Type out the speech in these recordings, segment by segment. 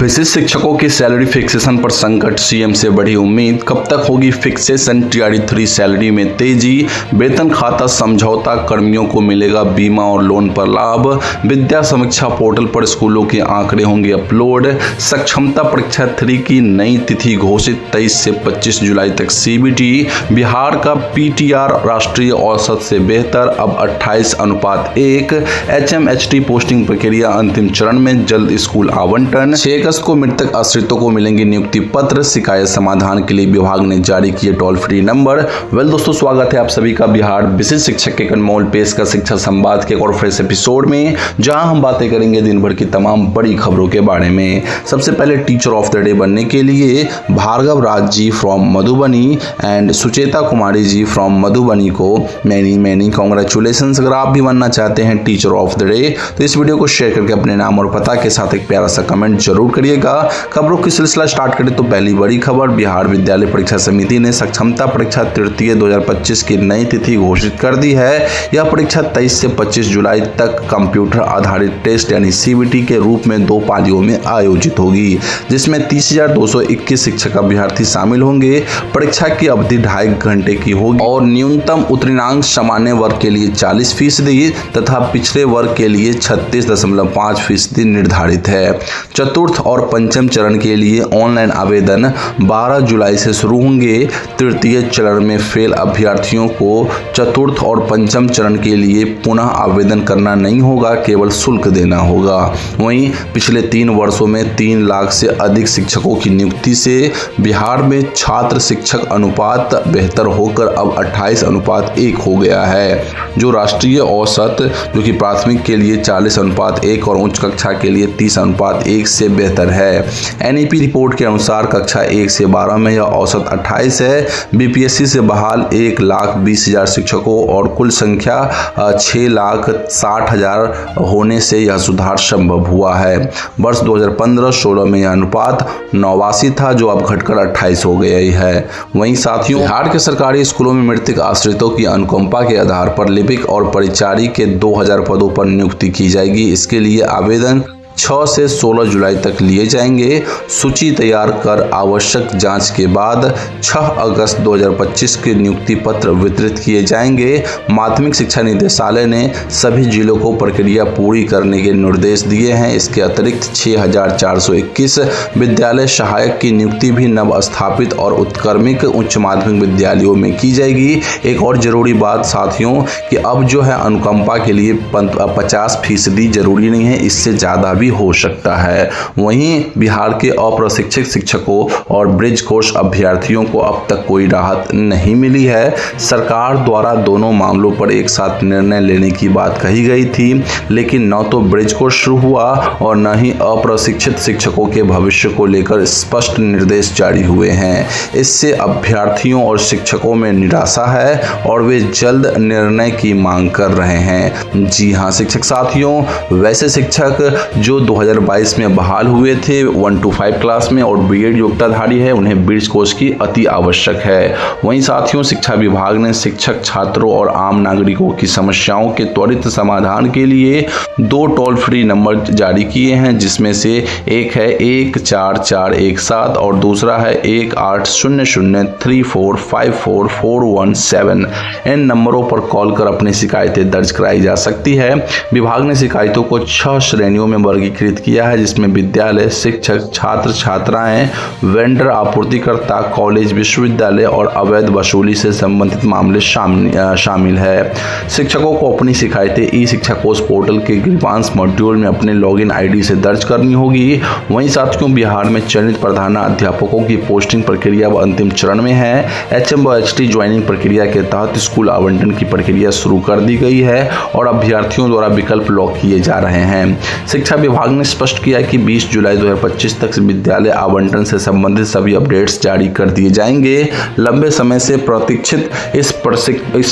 विशिष्ट शिक्षकों की सैलरी फिक्सेशन पर संकट, सीएम से बढ़ी उम्मीद। कब तक होगी फिक्सेशन? टीआरई 3 सैलरी में तेजी। वेतन खाता समझौता, कर्मियों को मिलेगा बीमा और लोन पर लाभ। विद्या समीक्षा पोर्टल पर स्कूलों के आंकड़े होंगे अपलोड। सक्षमता परीक्षा 3 की नई तिथि घोषित, 23 से 25 जुलाई तक सीबीटी। बिहार का पीटीआर राष्ट्रीय औसत से बेहतर, अब 28:1। एचएमएचटी पोस्टिंग प्रक्रिया अंतिम चरण में, जल्द स्कूल आवंटन। 6 अगस्त को मृतक आश्रितों को मिलेंगे नियुक्ति पत्र। शिकायत समाधान के लिए विभाग ने जारी किए टोल फ्री नंबर। दोस्तों, स्वागत है आप सभी का बिहार विशिष्ट शिक्षक के अनमोल पेश का शिक्षा संवाद के एक और फ्रेश एपिसोड में, जहां हम बातें करेंगे दिन भर की तमाम बड़ी खबरों के बारे में। सबसे पहले टीचर ऑफ द डे बनने के लिए Bhargav Raj ji from Madhubani and Sucheta Kumari ji from Madhubani को मैनी कांग्रेचुलेशन। अगर आप भी बनना चाहते हैं टीचर ऑफ द डे तो इस वीडियो को शेयर करके अपने नाम और पता के साथ एक प्यारा सा कमेंट जरूर करिएगा। खबरों की सिलसिला स्टार्ट करें तो पहली बड़ी खबर, बिहार विद्यालय परीक्षा समिति ने सक्षमता परीक्षा तृतीय 2025 की नई तिथि घोषित कर दी है। यह परीक्षा 23 से 25 जुलाई तक कंप्यूटर आधारित टेस्ट यानी सीबीटी के रूप में 2 पालियों में आयोजित होगी, जिसमें 30,221 शिक्षक अभ्यर्थी शामिल होंगे। परीक्षा की अवधि 2.5 घंटे की होगी और न्यूनतम उत्तीर्णांक सामान्य वर्ग के लिए 40% तथा पिछड़े वर्ग के लिए 36.5% निर्धारित है। चतुर्थ और पंचम चरण के लिए ऑनलाइन आवेदन 12 जुलाई से शुरू होंगे। तृतीय चरण में फेल अभ्यर्थियों को चतुर्थ और पंचम चरण के लिए पुनः आवेदन करना नहीं होगा, केवल शुल्क देना होगा। वहीं पिछले 3 वर्षों में 3 लाख से अधिक शिक्षकों की नियुक्ति से बिहार में छात्र शिक्षक अनुपात बेहतर होकर अब 28:1 हो गया है, जो राष्ट्रीय औसत जो कि प्राथमिक के लिए 40:1 और उच्च कक्षा के लिए 30:1 से बेहतर है। एनईपी रिपोर्ट के अनुसार कक्षा 1 से 12 में यह औसत 28 है। बीपीएससी से बहाल 1,20,000 शिक्षकों और कुल संख्या 6,60,000 होने से यह सुधार संभव हुआ है। वर्ष 2015-16 में यह अनुपात 89 था, जो अब घटकर 28 हो गया है। वहीं साथियों, बिहार के सरकारी स्कूलों में मृतक आश्रितों की अनुकंपा के आधार पर लिपिक और परिचारी के 2000 पदों पर नियुक्ति की जाएगी। इसके लिए आवेदन 6 से 16 जुलाई तक लिए जाएंगे। सूची तैयार कर आवश्यक जांच के बाद 6 अगस्त 2025 के नियुक्ति पत्र वितरित किए जाएंगे। माध्यमिक शिक्षा निदेशालय ने सभी जिलों को प्रक्रिया पूरी करने के निर्देश दिए हैं। इसके अतिरिक्त 6,421 विद्यालय सहायक की नियुक्ति भी नव स्थापित और उत्क्रमिक उच्च माध्यमिक विद्यालयों में की जाएगी। एक और जरूरी बात साथियों कि अब जो है अनुकंपा के लिए 50% जरूरी नहीं है, इससे ज़्यादा भी हो सकता है। वहीं बिहार के अप्रशिक्षित शिक्षकों और ब्रिज कोर्स अभ्यर्थियों को अब तक कोई राहत नहीं मिली है। सरकार द्वारा दोनों मामलों पर एक साथ निर्णय लेने की बात कही गई थी, लेकिन न तो ब्रिज कोर्स शुरू हुआ और न ही अप्रशिक्षित शिक्षकों के भविष्य को लेकर स्पष्ट निर्देश जारी हुए हैं। इससे अभ्यर्थियों और शिक्षकों में निराशा है और वे जल्द निर्णय की मांग कर रहे हैं। जी हाँ शिक्षक साथियों, वैसे शिक्षक जो 2022 में बहाल हुए थे 1 to 5 क्लास में और बीएड योग्यताधारी है, उन्हें ब्रिज कोर्स की अति आवश्यक है। वहीं साथियों, शिक्षा विभाग ने शिक्षक, छात्रों और आम नागरिकों की समस्याओं के त्वरित समाधान के लिए 2 टोल फ्री नंबर जारी किए हैं, जिसमें से एक है 14417 और दूसरा है 1800345417। इन नंबरों पर कॉल कर अपनी शिकायतें दर्ज कराई जा सकती है। विभाग ने शिकायतों को 6 श्रेणियों में वर्गीकृत किया है, जिसमें विद्यालय, शिक्षक, छात्र छात्राएं, वेंडर, आपूर्तिकर्ता, कॉलेज, विश्वविद्यालय और अवैध वसूली से संबंधित मामले शामिल है। शिक्षकों को अपनी शिकायतें ई शिक्षा कोष पोर्टल के ग्रीवांस मॉड्यूल में अपने लॉगिन आईडी से दर्ज करनी होगी। वहीं साथियों, बिहार में चयनित प्रधानाध्यापकों की पोस्टिंग प्रक्रिया अंतिम चरण में है। एचएमएचटी ज्वाइनिंग प्रक्रिया के तहत स्कूल आवंटन की प्रक्रिया शुरू कर दी गई है और अभ्यर्थियों द्वारा विकल्प लॉक किए जा रहे हैं। शिक्षा विभाग ने स्पष्ट किया कि 20 जुलाई 2025 तक विद्यालय आवंटन से संबंधित सभी अपडेट्स जारी कर दिए जाएंगे। लंबे समय से प्रतीक्षित इस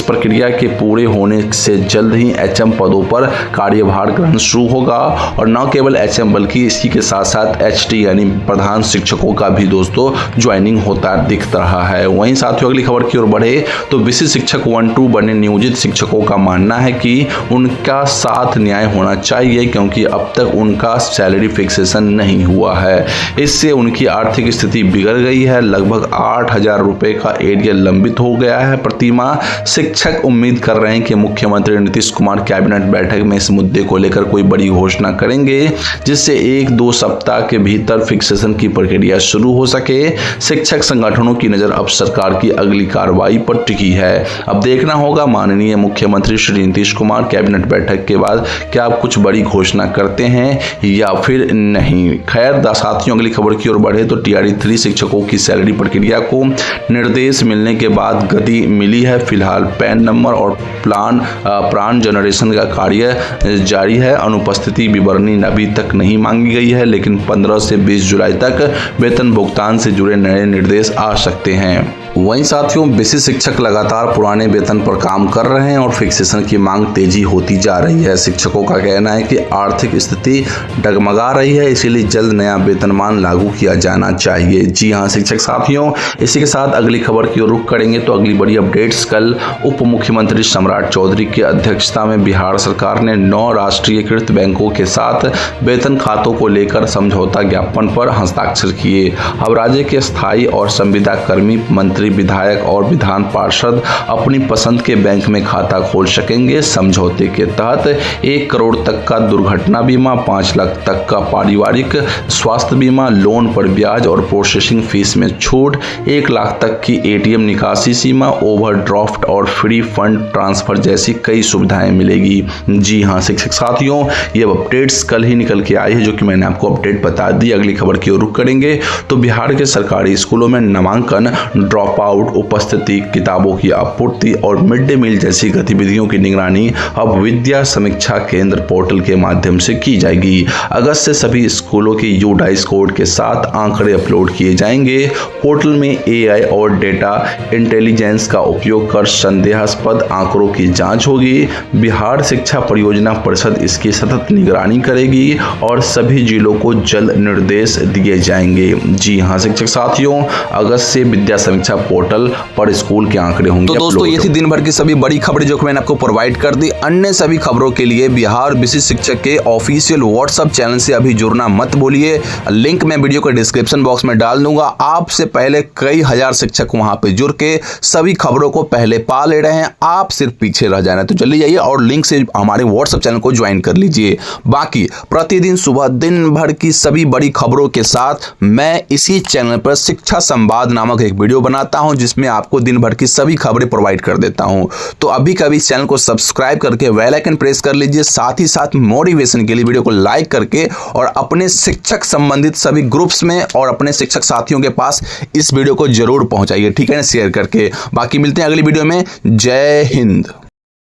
प्रक्रिया के पूरे होने से जल्द ही एचएम पदों पर कार्यभार ग्रहण शुरू होगा और न केवल एचएम बल्कि इसी के साथ साथ एचटी यानी प्रधान शिक्षकों का भी दोस्तों ज्वाइनिंग होता दिख रहा है। वहीं साथियों, अगली खबर की ओर बढ़े तो विशिष्ट शिक्षक 1-2 बने नियोजित शिक्षकों का मानना है कि उनका साथ न्याय होना चाहिए, क्योंकि अब तक उन उनका सैलरी फिक्सेशन नहीं हुआ है। इससे उनकी आर्थिक स्थिति बिगड़ गई है। लगभग 8,000 रुपए का एरिया लंबित हो गया है प्रतिमाह। शिक्षक उम्मीद कर रहे हैं कि मुख्यमंत्री नीतीश कुमार कैबिनेट बैठक में इस मुद्दे को लेकर कोई बड़ी घोषणा करेंगे, जिससे 1-2 सप्ताह के भीतर फिक्सेशन की प्रक्रिया शुरू हो सके। शिक्षक संगठनों की नजर अब सरकार की अगली कार्रवाई पर टिकी है। अब देखना होगा माननीय मुख्यमंत्री श्री नीतीश कुमार कैबिनेट बैठक के बाद क्या आप कुछ बड़ी घोषणा करते हैं या फिर नहीं। खैर साथियों, अगली खबर की ओर बढ़े तो TRE 3 शिक्षकों की सैलरी प्रक्रिया को निर्देश मिलने के बाद गति मिली है। फिलहाल पैन नंबर और प्राण जनरेशन का कार्य जारी है। अनुपस्थिति विवरणी अभी तक नहीं मांगी गई है, लेकिन 15 से 20 जुलाई तक वेतन भुगतान से जुड़े नए निर्देश आ सकते हैं। वहीं साथियों, BC शिक्षक लगातार पुराने वेतन पर काम कर रहे हैं और फिक्सेशन की मांग तेजी होती जा रही है। शिक्षकों का कहना है कि आर्थिक स्थिति डगमगा रही है, इसीलिए जल्द नया वेतनमान लागू किया जाना चाहिए। जी हां शिक्षक साथियों, इसी के साथ अगली खबर की ओर रुख करेंगे तो अगली बड़ी अपडेट्स। कल उप मुख्यमंत्री सम्राट चौधरी की अध्यक्षता में बिहार सरकार ने 9 राष्ट्रीयकृत बैंकों के साथ वेतन खातों को लेकर समझौता ज्ञापन पर हस्ताक्षर किए। अब राज्य के स्थायी और संविदा कर्मी, मंत्री, विधायक और विधान पार्षद अपनी पसंद के बैंक में खाता खोल सकेंगे। समझौते के तहत 1 करोड़ तक का दुर्घटना बीमा, 5 लाख तक का पारिवारिक स्वास्थ्य बीमा, लोन पर ब्याज और प्रोसेसिंग फीस में छूट, 1 लाख तक की ATM निकासी सीमा, ओवरड्राफ्ट और फ्री फंड ट्रांसफर जैसी कई सुविधाएं मिलेगी। जी हां शिक्षक साथियों, ये अपडेट्स कल ही निकल के आई है, जो कि मैंने आपको अपडेट बता दी। अगली खबर की ओर रुख करेंगे तो बिहार के सरकारी स्कूलों में नामांकन, ड्रॉप आउट, उपस्थिति, किताबों की आपूर्ति और मिड डे मील जैसी गतिविधियों की निगरानी अब विद्या समीक्षा केंद्र पोर्टल के माध्यम से की जाएगी। अगस्त से सभी स्कूलों के UDIS कोड के साथ आंकड़े अपलोड किए जाएंगे। पोर्टल में AI और डेटा इंटेलिजेंस का उपयोग कर संदेहास्पद आंकड़ों की जांच होगी। बिहार शिक्षा परियोजना परिषद इसकी सतत निगरानी करेगी और सभी जिलों को जल्द निर्देश दिए जाएंगे। जी हां शिक्षक साथियों, अगस्त से विद्या समीक्षा पोर्टल पर स्कूल के आंकड़े होंगे। तो दोस्तों, ये थी दिन भर की सभी बड़ी खबरें जो कि मैंने आपको प्रोवाइड कर दी। अन्य सभी खबरों के लिए बिहार BC शिक्षक के ऑफिशियल WhatsApp चैनल से अभी जुड़ना मत भूलिए। लिंक मैं वीडियो के डिस्क्रिप्शन बॉक्स में डाल दूंगा। आपसे पहले कई हजार शिक्षक वहां पे जुड़ के सभी खबरों को पहले पा ले रहे हैं, आप सिर्फ पीछे रह जाना। तो चलिए जाइए और लिंक से हमारे WhatsApp चैनल को ज्वाइन कर लीजिए। बाकी प्रतिदिन सुबह दिन भर की सभी बड़ी खबरों के साथ मैं इसी चैनल पर शिक्षा संवाद नामक एक वीडियो बनाता हूं, जिसमें आपको दिन भर की सभी खबरें प्रोवाइड कर देता हूं। तो अभी कभी इस चैनल को सब्सक्राइब करके बेल आइकन प्रेस कर लीजिए। साथ ही साथ मोटिवेशन के लिए वीडियो को लाइक करके और अपने शिक्षक संबंधित सभी ग्रुप्स में और अपने शिक्षक साथियों के पास इस वीडियो को जरूर पहुंचाइए, ठीक है ना, शेयर करके। बाकी मिलते हैं अगली वीडियो में। जय हिंद।